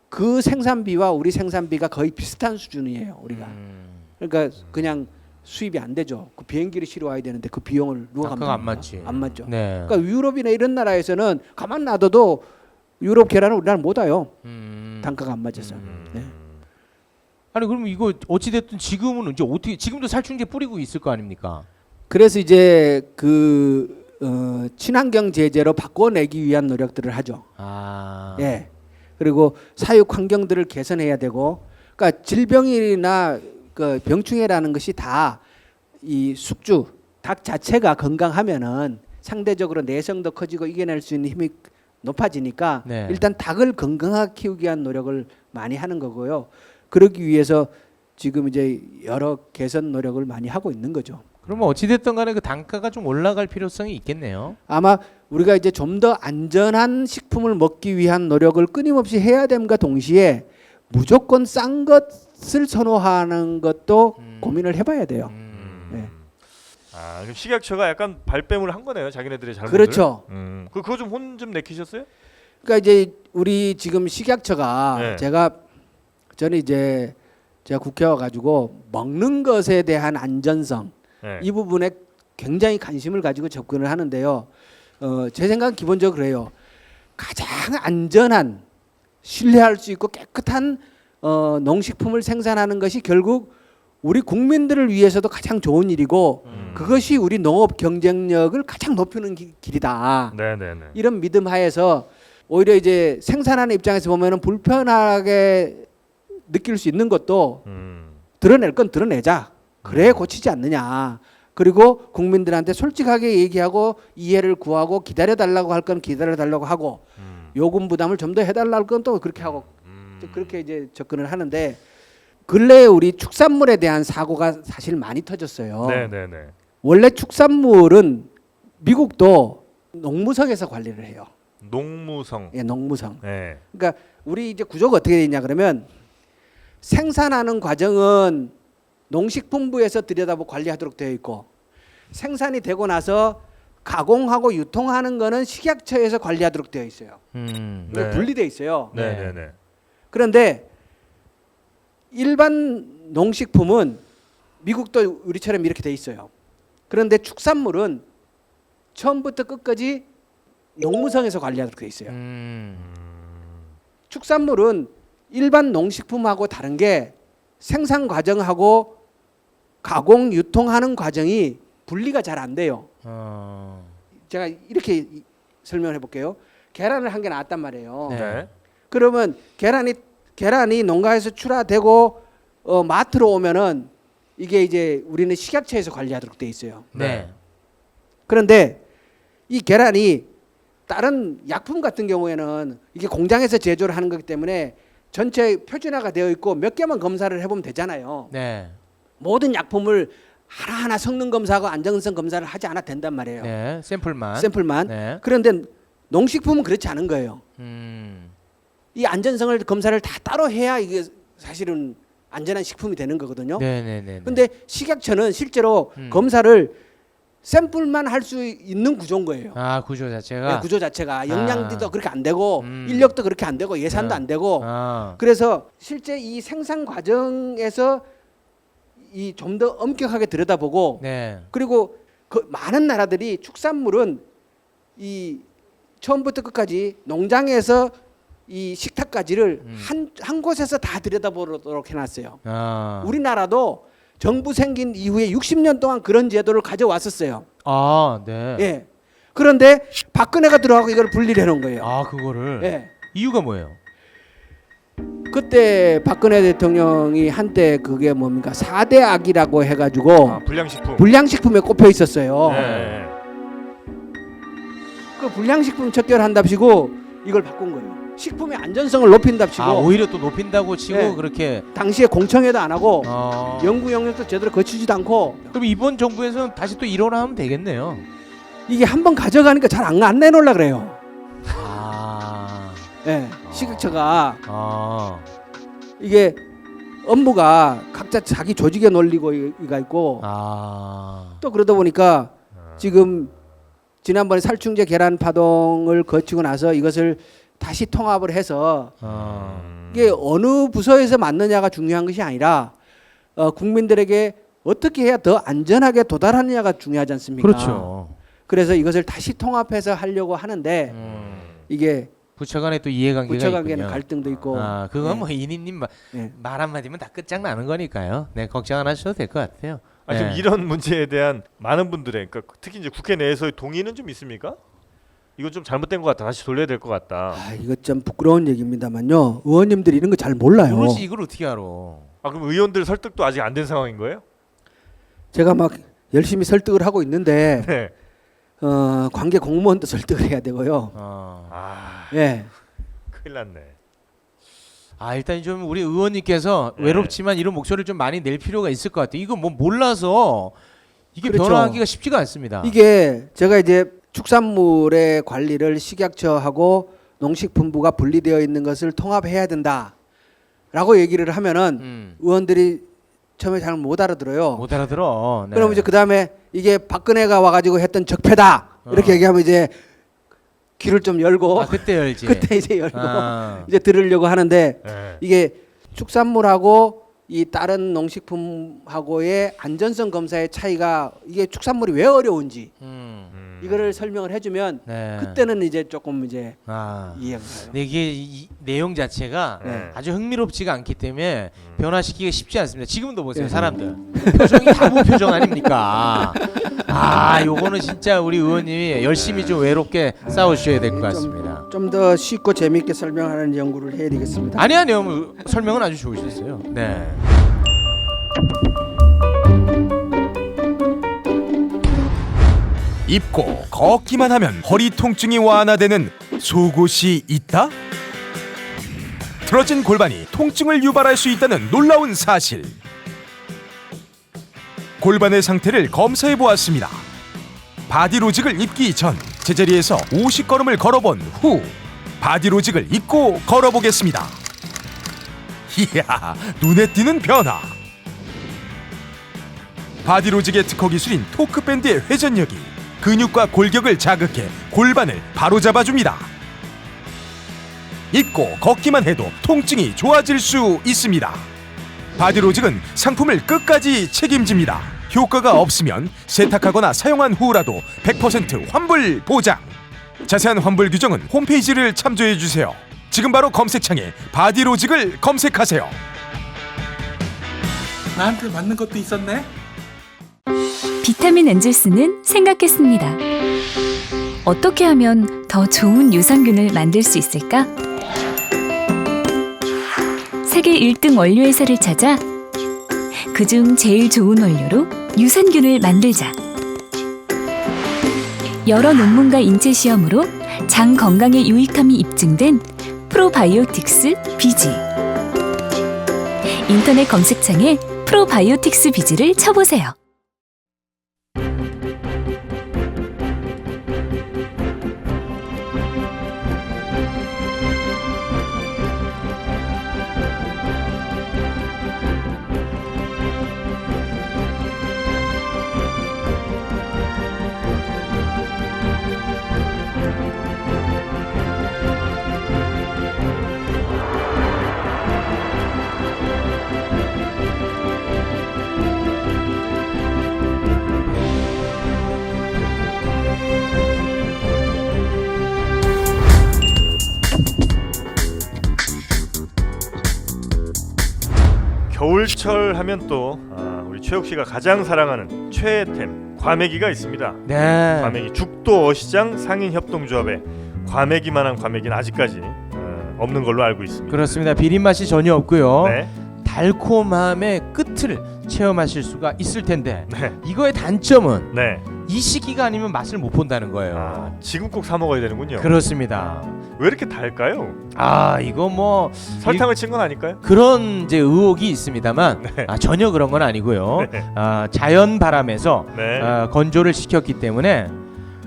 그 생산비와 우리 생산비가 거의 비슷한 수준이에요. 우리가. 그러니까 그냥 수입이 안 되죠. 그 비행기를 실어 와야 되는데 그 비용을 누가 단가가 안 감당합니까? 맞지. 안 맞죠. 네. 그러니까 유럽이나 이런 나라에서는 가만 놔둬도 유럽 계란은 우리나라 못 와요. 단가가 안 맞아서. 네. 아니 그럼 이거 어찌 됐든 지금은 이제 어떻게 지금도 살충제 뿌리고 있을 거 아닙니까? 그래서 이제 그 친환경 제재로 바꿔내기 위한 노력들을 하죠. 아. 예. 그리고 사육 환경들을 개선해야 되고, 그러니까 질병이나 그 병충해라는 것이 다 이 숙주 닭 자체가 건강하면은 상대적으로 내성도 커지고 이겨낼 수 있는 힘이 높아지니까 네. 일단 닭을 건강하게 키우기 위한 노력을 많이 하는 거고요. 그러기 위해서 지금 이제 여러 개선 노력을 많이 하고 있는 거죠. 그러면 어찌 됐든 간에 그 단가가 좀 올라갈 필요성이 있겠네요. 아마 우리가 이제 좀 더 안전한 식품을 먹기 위한 노력을 끊임없이 해야 됨과 동시에 무조건 싼 것을 선호하는 것도 고민을 해봐야 돼요. 네. 아, 그럼 식약처가 약간 발뺌을 한 거네요. 자기네들의 잘못을. 그렇죠. 그거 좀 혼 좀 내키셨어요? 그러니까 이제 우리 지금 식약처가 네. 저는 이제 제가 국회 와가지고 먹는 것에 대한 안전성 네. 이 부분에 굉장히 관심을 가지고 접근을 하는데요. 제 생각은 기본적으로 그래요. 가장 안전한 신뢰할 수 있고 깨끗한 농식품을 생산하는 것이 결국 우리 국민들을 위해서도 가장 좋은 일이고 그것이 우리 농업 경쟁력을 가장 높이는 길이다. 네네네. 이런 믿음 하에서 오히려 이제 생산하는 입장에서 보면은 불편하게 느낄 수 있는 것도 드러낼 건 드러내자. 그래 고치지 않느냐. 그리고 국민들한테 솔직하게 얘기하고 이해를 구하고 기다려달라고 할 건 기다려달라고 하고 요금 부담을 좀 더 해달라고 할 건 또 그렇게 하고 그렇게 이제 접근을 하는데 근래에 우리 축산물에 대한 사고가 사실 많이 터졌어요. 네네네. 원래 축산물은 미국도 농무성에서 관리를 해요. 농무성. 예, 농무성. 네. 그러니까 우리 이제 구조가 어떻게 되어 있냐 그러면 생산하는 과정은 농식품부에서 들여다보고 관리하도록 되어 있고 생산이 되고 나서 가공하고 유통하는 거는 식약처에서 관리하도록 되어 있어요. 네. 분리되어 있어요. 네네네. 그런데 일반 농식품은 미국도 우리처럼 이렇게 돼 있어요. 그런데 축산물은 처음부터 끝까지 농무성에서 관리하도록 돼 있어요. 축산물은 일반 농식품하고 다른 게 생산 과정하고 가공 유통하는 과정이 분리가 잘 안 돼요. 제가 이렇게 설명을 해볼게요. 계란을 한 개 나왔단 말이에요. 네. 그러면 계란이 농가에서 출하되고 마트로 오면은 이게 이제 우리는 식약처에서 관리하도록 돼 있어요. 네. 그런데 이 계란이 다른 약품 같은 경우에는 이게 공장에서 제조를 하는 거기 때문에 전체 표준화가 되어 있고 몇 개만 검사를 해보면 되잖아요. 네. 모든 약품을 하나하나 성능 검사하고 안정성 검사를 하지 않아도 된단 말이에요. 네. 샘플만. 샘플만. 네. 그런데 농식품은 그렇지 않은 거예요. 음. 이 안전성을 검사를 다 따로 해야 이게 사실은 안전한 식품이 되는 거거든요. 네네네. 근데 식약처는 실제로 음. 검사를 샘플만 할 수 있는 구조인 거예요. 아, 구조 자체가. 네, 구조 자체가 영양도 그렇게 안 되고 음. 인력도 그렇게 안 되고 예산도 네. 안 되고 아. 그래서 실제 이 생산 과정에서 이 좀 더 엄격하게 들여다보고 네. 그리고 그 많은 나라들이 축산물은 이 처음부터 끝까지 농장에서 이 식탁까지를 한 곳에서 다 들여다보도록 해놨어요. 아. 우리나라도 정부 생긴 이후에 60년 동안 그런 제도를 가져왔었어요. 아, 네. 예. 그런데 박근혜가 들어가고 이걸 분리를 해놓은 거예요. 아, 그거를. 예. 이유가 뭐예요? 그때 박근혜 대통령이 한때 그게 뭡니까 4대 악이라고 해가지고 아, 불량식품. 불량식품에 꼽혀 있었어요. 네. 그 불량식품 척결한답시고 이걸 바꾼 거예요. 식품의 안전성을 높인답시고 아, 오히려 또 높인다고 치고 네. 그렇게. 당시에 공청회도 안 하고 어. 연구 영역도 제대로 거치지도 않고 그럼 이번 정부에서는 다시 또 일원하면 되겠네요. 이게 한번 가져가니까 잘 안 내놓으려 그래요. 아. 예, 식약처가 아. 이게 업무가 각자 자기 조직의 논리가 있고 아. 또 그러다 보니까 지금 지난번에 살충제 계란 파동을 거치고 나서 이것을 다시 통합을 해서 이게 어느 부서에서 맞느냐가 중요한 것이 아니라 국민들에게 어떻게 해야 더 안전하게 도달하느냐가 중요하지 않습니까? 그렇죠. 그래서 이것을 다시 통합해서 하려고 하는데 이게 부처 간에 또 이해관계가 부처 관계는 있군요. 갈등도 있고 아, 그건 네. 뭐 이니님 네. 말 한마디면 다 끝장나는 거니까요. 네, 걱정 안 하셔도 될 것 같아요. 아, 지금 네. 이런 문제에 대한 많은 분들의 그러니까 특히 이제 국회 내에서의 동의는 좀 있습니까? 이건 좀 잘못된 것 같다. 다시 돌려야 될 것 같다. 아, 이거 좀 부끄러운 얘기입니다만요. 의원님들이 이런 거 잘 몰라요. 모르지 이걸 어떻게 알아? 아, 그럼 의원들 설득도 아직 안 된 상황인 거예요? 제가 막 열심히 설득을 하고 있는데 네. 관계 공무원도 설득을 해야 되고요. 아, 예. 큰일 났네. 아, 일단 좀 우리 의원님께서 네. 외롭지만 이런 목소리를 좀 많이 낼 필요가 있을 것 같아요. 이거 뭐 몰라서 이게 그렇죠. 변화하기가 쉽지가 않습니다. 이게 제가 이제 축산물의 관리를 식약처하고 농식품부가 분리되어 있는 것을 통합해야 된다라고 얘기를 하면은 의원들이 처음에 잘 못 알아들어요. 못 알아들어. 네. 그럼 이제 그 다음에 이게 박근혜가 와가지고 했던 적폐다 이렇게 얘기하면 이제 귀를 좀 열고 아, 그때 열지. 그때 이제 열고 아. 이제 들으려고 하는데 네. 이게 축산물하고 이 다른 농식품하고의 안전성 검사의 차이가 이게 축산물이 왜 어려운지 이거를 설명을 해주면 네. 그때는 이제 조금 이제 아. 이해가 가요. 근데 이게 이 내용 자체가 네. 아주 흥미롭지가 않기 때문에 변화시키기가 쉽지 않습니다. 지금도 보세요, 네. 사람들 표정이 다무 표정 아닙니까? 아, 요거는 진짜 우리 의원님이 열심히 좀 외롭게 싸우셔야 될 것 같습니다. 좀 더 쉽고 재미있게 설명하는 연구를 해야 되겠습니다. 아니요, 뭐, 설명은 아주 좋으셨어요. 네. 입고 걷기만 하면 허리 통증이 완화되는 속옷이 있다? 틀어진 골반이 통증을 유발할 수 있다는 놀라운 사실. 골반의 상태를 검사해 보았습니다. 바디로직을 입기 전 제자리에서 50걸음을 걸어본 후 바디로직을 입고 걸어보겠습니다. 이야, 눈에 띄는 변화. 바디로직의 특허 기술인 토크밴드의 회전력이 근육과 골격을 자극해 골반을 바로잡아줍니다. 입고 걷기만 해도 통증이 좋아질 수 있습니다. 바디로직은 상품을 끝까지 책임집니다. 효과가 없으면 세탁하거나 사용한 후라도 100% 환불 보장. 자세한 환불 규정은 홈페이지를 참조해주세요. 지금 바로 검색창에 바디로직을 검색하세요. 나한테 맞는 것도 있었네. 비타민 엔젤스는 생각했습니다. 어떻게 하면 더 좋은 유산균을 만들 수 있을까? 세계 1등 원료회사를 찾아 그중 제일 좋은 원료로 유산균을 만들자. 여러 논문과 인체 시험으로 장 건강에 유익함이 입증된 프로바이오틱스 비지. 인터넷 검색창에 프로바이오틱스 비지를 쳐보세요. 겨울철 하면 또 우리 최욱 씨가 가장 사랑하는 최애템 과메기가 있습니다. 네. 과메기 죽도 어시장 상인협동조합의 과메기만한 과메기는 아직까지 없는 걸로 알고 있습니다. 그렇습니다. 비린 맛이 전혀 없고요. 네. 달콤함의 끝을 체험하실 수가 있을 텐데 네. 이거의 단점은 네. 이 시기가 아니면 맛을 못 본다는 거예요. 지금 꼭 사 먹어야 되는군요. 그렇습니다. 왜 이렇게 달까요? 이거 뭐 설탕을 친 건 아닐까요? 그런 이제 의혹이 있습니다만 네. 전혀 그런 건 아니고요. 네. 자연 바람에서 네. 건조를 시켰기 때문에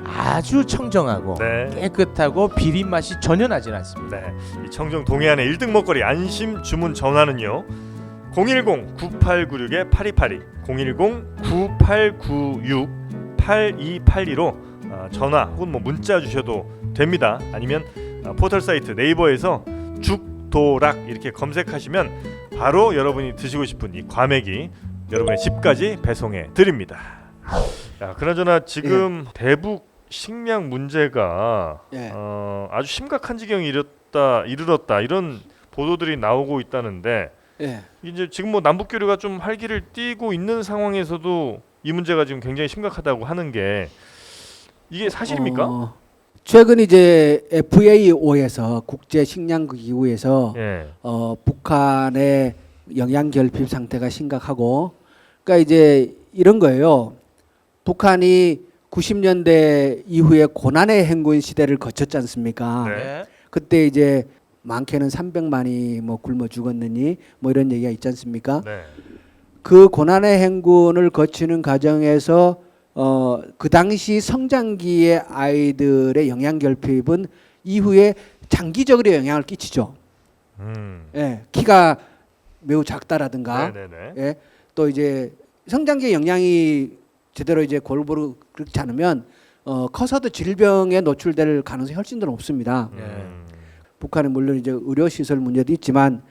아주 청정하고 네. 깨끗하고 비린 맛이 전혀 나질 않습니다. 네. 이 청정 동해안의 1등 먹거리 안심 주문 전화는요. 010-9896-8282 010-9896-8282로 전화 혹은 뭐 문자 주셔도 됩니다. 아니면 포털 사이트 네이버에서 죽도락 이렇게 검색하시면 바로 여러분이 드시고 싶은 이 과메기 여러분의 집까지 배송해 드립니다. 야, 그나저나 지금 대북 식량 문제가 예. 아주 심각한 지경에 이르렀다 이런 보도들이 나오고 있다는데 예. 이제 지금 뭐 남북 교류가 좀 활기를 띠고 있는 상황에서도 이 문제가 지금 굉장히 심각하다고 하는 게 이게 사실입니까? 최근 이제 FAO에서 국제 식량국 기구에서 예. 북한의 영양 결핍 상태가 심각하고, 그러니까 이제 이런 거예요. 북한이 90년대 이후에 고난의 행군 시대를 거쳤지 않습니까? 네. 그때 이제 많게는 300만이 뭐 굶어 죽었느니 뭐 이런 얘기가 있지 않습니까? 네. 그 고난의 행군을 거치는 과정에서 그 당시 성장기의 아이들의 영양 결핍은 이후에 장기적으로 영향을 끼치죠. 예, 키가 매우 작다라든가, 네네네. 예, 또 이제 성장기 영양이 제대로 이제 골고루 그렇지 않으면 커서도 질병에 노출될 가능성이 훨씬 더 높습니다. 북한은 물론 이제 의료 시설 문제도 있지만,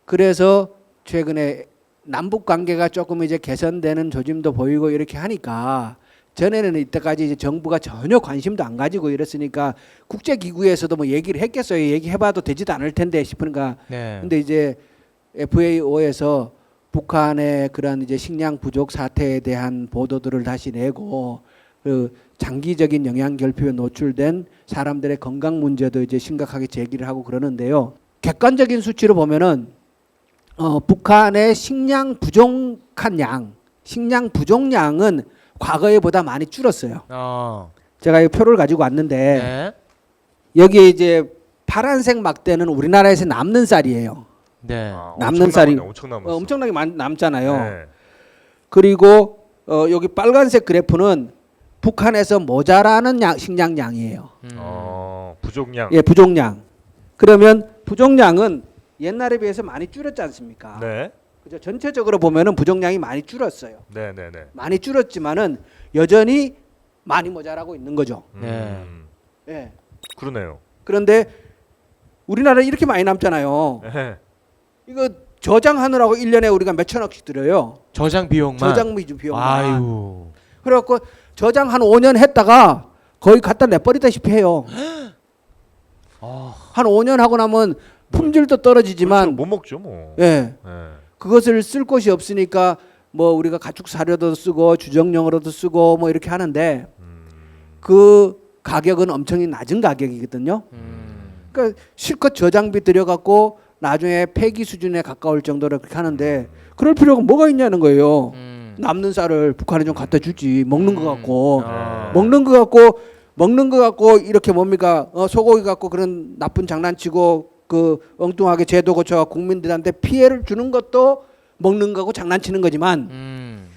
그래서 최근에 남북 관계가 조금 이제 개선되는 조짐도 보이고 이렇게 하니까, 전에는 이때까지 이제 정부가 전혀 관심도 안 가지고 이랬으니까 국제 기구에서도 뭐 얘기를 했겠어요. 얘기해봐도 되지도 않을 텐데 싶으니까. 네. 근데 이제 FAO에서 북한의 그런 이제 식량 부족 사태에 대한 보도들을 다시 내고, 그 장기적인 영양 결핍에 노출된 사람들의 건강 문제도 이제 심각하게 제기를 하고 그러는데요. 객관적인 수치로 보면은 북한의 식량 부족량은 과거에보다 많이 줄었어요. 제가 이 표를 가지고 왔는데 네. 여기에 이제 파란색 막대는 우리나라에서 남는 쌀이에요. 네. 남는 쌀이 엄청 남았어. 엄청나게 남잖아요. 네. 그리고 여기 빨간색 그래프는 북한에서 모자라는 식량량이에요. 부족량. 예, 부족량. 그러면 부족량은 옛날에 비해서 많이 줄었지 않습니까? 네. 그죠? 전체적으로 보면은 부족량이 많이 줄었어요. 네, 네, 네. 많이 줄었지만은 여전히 많이 모자라고 있는 거죠. 네. 예. 그러네요. 그런데 우리나라는 이렇게 많이 남잖아요. 네. 이거 저장하느라고 1년에 우리가 몇 천억씩 들여요. 저장 비용만. 저장 비용만. 아유. 그래갖고 저장 한 5년 했다가 거의 갖다 내버리다시피 해요. 한 5년 하고 나면 품질도 떨어지지만 그렇죠. 못 먹죠, 뭐. 예. 네. 그것을 쓸 곳이 없으니까 뭐 우리가 가축 사료도 쓰고 주정용으로도 쓰고 뭐 이렇게 하는데 그 가격은 엄청 낮은 가격이거든요. 그러니까 실컷 저장비 들여갖고 나중에 폐기 수준에 가까울 정도로 그렇게 하는데 그럴 필요가 뭐가 있냐는 거예요. 남는 쌀을 북한에 좀 갖다 주지. 먹는 거 갖고 먹는 거 갖고 이렇게 뭡니까 소고기 갖고 그런 나쁜 장난치고 그 엉뚱하게 제도 고쳐 국민들한테 피해를 주는 것도 먹는 거하고 장난치는 거지만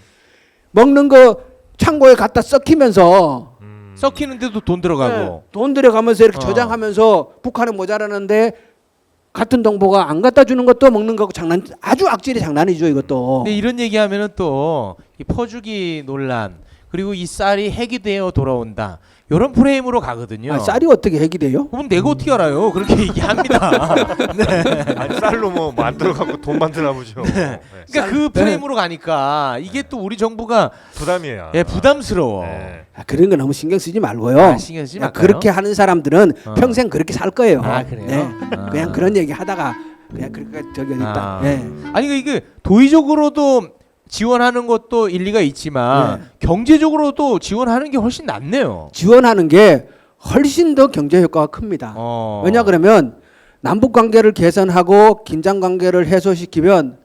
먹는 거 창고에 갖다 썩히면서 썩히는데도 돈 들어가고. 네, 돈 들여가면서 이렇게 저장하면서 북한은 모자라는데 같은 정보가 안 갖다 주는 것도 먹는 거하고 아주 악질의 장난이죠 이것도. 근데 이런 얘기하면은 또 이 퍼주기 논란 그리고 이 쌀이 핵이 되어 돌아온다. 이런 프레임으로 가거든요. 아, 쌀이 어떻게 핵이 돼요? 그럼 내가 어떻게 알아요? 그렇게 얘기합니다. 네. 아니, 쌀로 뭐 만들어갖고 돈 만드나 보죠. 네. 그러니까 그 프레임으로 가니까 이게 또 우리 정부가 부담이에요. 예, 부담스러워. 네. 그런 거 너무 신경 쓰지 말고요. 아, 신경 쓰지 말까요? 그렇게 하는 사람들은 평생 그렇게 살 거예요. 아, 그래요? 네. 아. 그냥 그런 얘기 하다가 그냥 그렇게 저기 있다. 아. 네. 아니 이게 도의적으로도 지원하는 것도 일리가 있지만 경제적으로도 지원하는 게 훨씬 낫네요. 지원하는 게 훨씬 더 경제 효과가 큽니다. 왜냐 그러면 남북 관계를 개선하고 긴장 관계를 해소시키면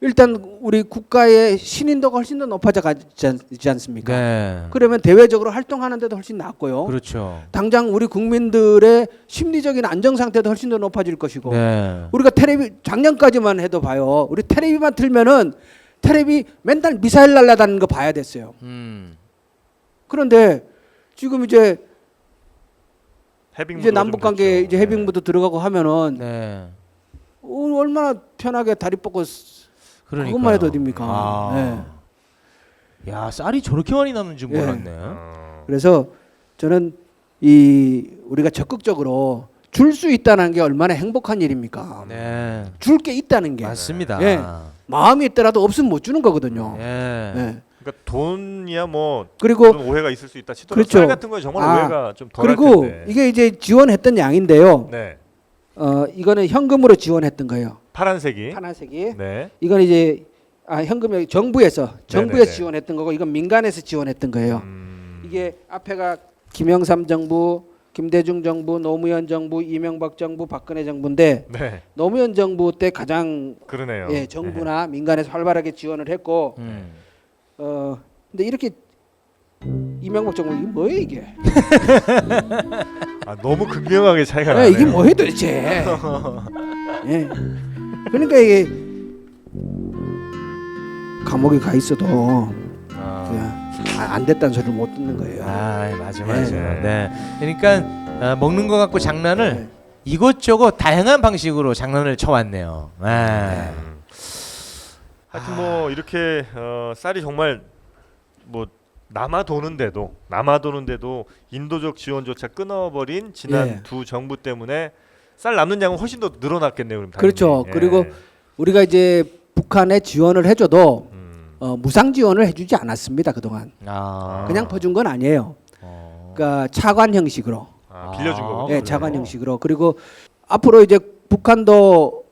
일단 우리 국가의 신인도가 훨씬 더 높아지지 않습니까? 네. 그러면 대외적으로 활동하는 데도 훨씬 낫고요. 그렇죠. 당장 우리 국민들의 심리적인 안정 상태도 훨씬 더 높아질 것이고 네. 우리가 텔레비 작년까지만 해도 봐요. 우리 텔레비만 틀면은 텔레비 맨날 미사일 날아다니는 거 봐야 됐어요. 그런데 지금 이제 남북 관계 이제 해빙부도 들어가고 하면은 네. 얼마나 편하게 다리 뻗고 그러니까요. 그것만 해도 어딥니까? 아. 네. 야 쌀이 저렇게 많이 남는 줄 예. 몰랐네. 그래서 저는 이 우리가 적극적으로 줄 수 있다는 게 얼마나 행복한 일입니까? 네. 줄 게 있다는 게 맞습니다. 예. 마음이 있더라도 없으면 못 주는 거거든요. 예. 예. 그러니까 돈이야 뭐 그리고 좀 오해가 있을 수 있다 치더라도 그렇죠. 쌀 같은 거에 정말 오해가 좀 덜할 그리고 텐데. 이게 이제 지원했던 양인데요. 네. 이거는 현금으로 지원했던 거예요. 파란색이. 파란색이. 네. 이건 이제 현금이 정부에서 네네네. 지원했던 거고 이건 민간에서 지원했던 거예요. 이게 앞에가 김영삼 정부, 김대중 정부, 노무현 정부, 이명박 정부, 박근혜 정부인데 네. 노무현 정부 때 가장 그러네요. 예, 정부나 민간에서 활발하게 지원을 했고 근데 이렇게 이명박 정부 이게 뭐예요 이게? 아, 너무 극명하게 차이가 예, 나네요. 이게 뭐예요 도대체? 예. 그러니까 이게 감옥에 가 있어도 그냥 안 됐다는 소리를 못 듣는 거예요. 아 맞아. 네. 네. 그러니까 먹는 거 갖고 장난을 네. 이것저것 다양한 방식으로 장난을 쳐왔네요. 네. 하여튼 뭐 이렇게 쌀이 정말 뭐 남아 도는데도 인도적 지원조차 끊어버린 지난 예. 두 정부 때문에 쌀 남는 양은 훨씬 더 늘어났겠네요. 그럼 당연히. 그렇죠. 예. 그리고 우리가 이제 북한에 지원을 해줘도 무상 지원을 해주지 않았습니다 그동안. 그냥 퍼준 건 아니에요. 그러니까 차관 형식으로. 빌려준 거군요. 예, 차관 형식으로. 그리고 앞으로 이제 북한도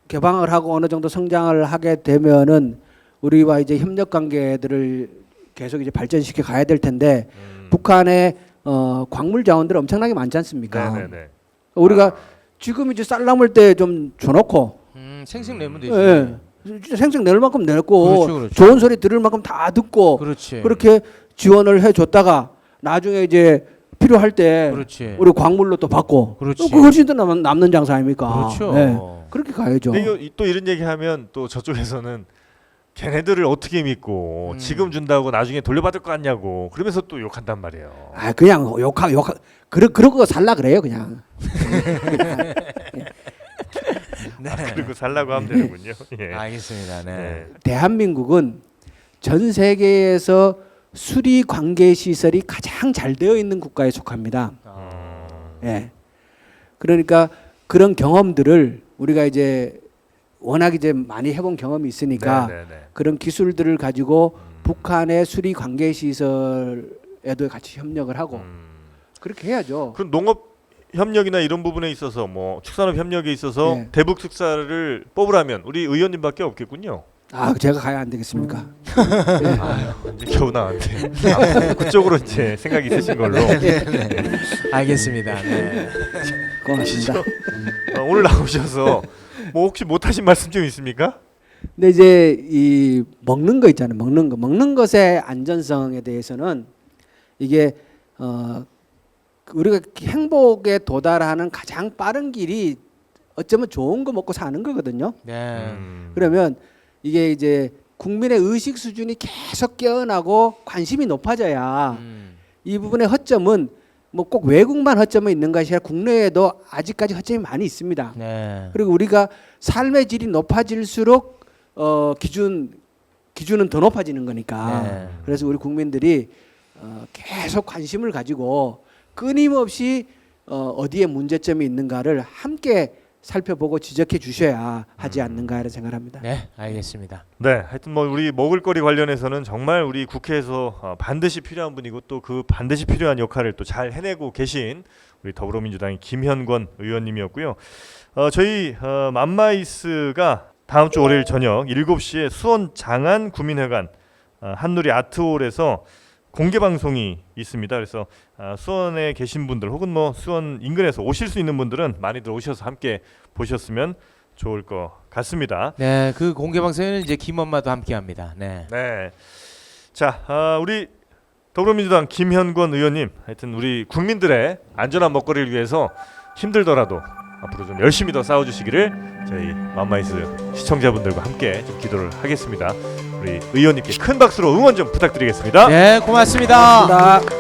개방을 하고 어느 정도 성장을 하게 되면은 우리와 이제 협력 관계들을 계속 이제 발전시켜 가야 될 텐데 북한의 광물 자원들 엄청나게 많지 않습니까? 네네네. 우리가 지금 이제 쌀 남을 때 좀 줘놓고 생색 내면 되지. 예, 진짜 생색 낼 만큼 냈고 그렇죠. 좋은 소리 들을 만큼 다 듣고 그렇지. 그렇게 지원을 해줬다가 나중에 이제 필요할 때 그렇지. 우리 광물로 또 받고 그렇지. 그 훨씬 더 남는 장사 아닙니까? 그렇죠. 네, 그렇게 가야죠. 근데 이거 또 이런 얘기하면 또 저쪽에서는 걔네들을 어떻게 믿고 지금 준다고 나중에 돌려받을 거 같냐고 그러면서 또 욕한단 말이에요. 아 그냥 욕 그러고 살라 그래요 그냥. 네. 그리고 살라고 하면 되는군요. 예. 알겠습니다. 네. 대한민국은 전 세계에서 수리 관계 시설이 가장 잘 되어 있는 국가에 속합니다. 예. 그러니까 그런 경험들을 우리가 이제 워낙 이제 많이 해본 경험이 있으니까 네네네. 그런 기술들을 가지고 북한의 수리 관계 시설에도 같이 협력을 하고 그렇게 해야죠. 그 농업 협력이나 이런 부분에 있어서 뭐 축산업 협력에 있어서 네. 대북 특사를 뽑으라면 우리 의원님밖에 없겠군요. 아 제가 가야 안 되겠습니까? 이제 겨우 나왔네. 아, 그쪽으로 이제 생각이 있으신 걸로. 알겠습니다. 네. 고맙습니다. 오늘 나오셔서 뭐 혹시 못하신 말씀 좀 있습니까? 근데 이제 이 먹는 거 있잖아요. 먹는 것의 안전성에 대해서는 이게 우리가 행복에 도달하는 가장 빠른 길이 어쩌면 좋은 거 먹고 사는 거거든요. 네. 그러면 이게 이제 국민의 의식 수준이 계속 깨어나고 관심이 높아져야 이 부분의 허점은 뭐 꼭 외국만 허점이 있는 것이 아니라 국내에도 아직까지 허점이 많이 있습니다. 네. 그리고 우리가 삶의 질이 높아질수록 기준은 더 높아지는 거니까. 네. 그래서 우리 국민들이 계속 관심을 가지고 끊임없이 어디에 문제점이 있는가를 함께 살펴보고 지적해 주셔야 하지 않는가 이런 생각을 합니다. 네, 알겠습니다. 네, 하여튼 뭐 우리 먹을거리 관련해서는 정말 우리 국회에서 반드시 필요한 분이고 또 그 반드시 필요한 역할을 또 잘 해내고 계신 우리 더불어민주당의 김현권 의원님이었고요. 저희 맘마이스가 다음 주 월요일 저녁 7시에 수원 장안 구민회관 한누리 아트홀에서 공개 방송이 있습니다. 그래서 수원에 계신 분들 혹은 뭐 수원 인근에서 오실 수 있는 분들은 많이들 오셔서 함께 보셨으면 좋을 것 같습니다. 네, 그 공개 방송에는 이제 김엄마도 함께합니다. 네. 네. 자, 우리 더불어민주당 김현권 의원님, 하여튼 우리 국민들의 안전한 먹거리를 위해서 힘들더라도 앞으로 좀 열심히 더 싸워주시기를 저희 맘마이스 시청자분들과 함께 좀 기도를 하겠습니다. 우리 의원님께 큰 박수로 응원 좀 부탁드리겠습니다. 네, 고맙습니다. 고맙습니다.